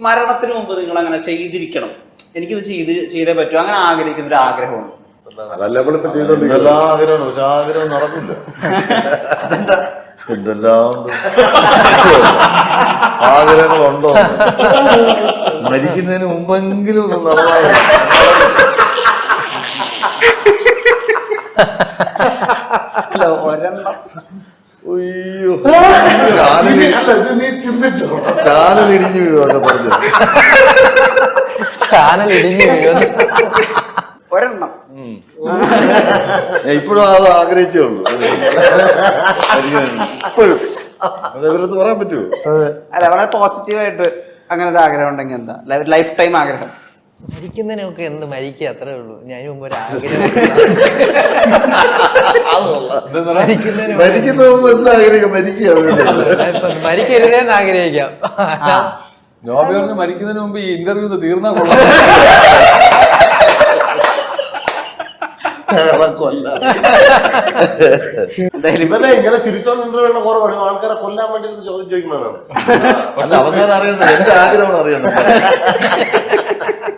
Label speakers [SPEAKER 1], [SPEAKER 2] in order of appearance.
[SPEAKER 1] മരണത്തിന് മുമ്പ് നിങ്ങൾ അങ്ങനെ ചെയ്തിരിക്കണം, എനിക്കിത് ചെയ്തേ പറ്റൂ, അങ്ങനെ ആഗ്രഹിക്കുന്ന ഒരു ആഗ്രഹമാണ്?
[SPEAKER 2] എന്തെല്ലാം ആഗ്രഹമാണ്, പക്ഷെ ആഗ്രഹം നടക്കില്ല. എന്തെല്ലാം ഉണ്ട് ആഗ്രഹങ്ങളുണ്ടോ, മരിക്കുന്നതിന് മുമ്പെങ്കിലും ഒന്ന് നടന്നാൽ. അയ്യോ, ചാനലിടിഞ്ഞു വീഴുവൊക്കെ പറഞ്ഞു.
[SPEAKER 3] ചാനലിടിഞ്ഞു വീഴും.
[SPEAKER 1] ഒരെണ്ണം
[SPEAKER 2] ഇപ്പോഴും അത് ആഗ്രഹിച്ചേ ഉള്ളൂ. ഇപ്പോഴും എതിർത്ത് പറയാൻ പറ്റുമോ?
[SPEAKER 1] അല്ല, വളരെ പോസിറ്റീവായിട്ട് അങ്ങനെ ഒരു ആഗ്രഹം ഉണ്ടെങ്കിൽ എന്താ, ലൈഫ് ടൈം ആഗ്രഹം?
[SPEAKER 3] മരിക്കുന്നതിനൊക്കെ എന്ത് മരിക്കുക, അത്രേ ഉള്ളൂ. ഞാൻ മുമ്പ് ഒരു ആഗ്രഹം
[SPEAKER 2] മരിക്കുന്ന എന്താഗ്രഹിക്കാം, മരിക്കുക
[SPEAKER 3] മരിക്കരുതേന്ന് ആഗ്രഹിക്കാം.
[SPEAKER 4] ജോബി പറഞ്ഞ് മരിക്കുന്നതിന് മുമ്പ് ഈ ഇന്റർവ്യൂ തീർന്നാ കൊള്ളാം.
[SPEAKER 5] ഇങ്ങനെ ചിരിച്ചോണ്ട് ഇന്റർവ്യൂ കുറവാണ്, ആൾക്കാരെ കൊല്ലാൻ വേണ്ടി ചോദ്യം ചോദിക്കുന്നതാണ്.
[SPEAKER 2] അല്ല, അവസാനം അറിയണ്ട, എന്റെ ആഗ്രഹമാണ് അറിയണ്ടത്.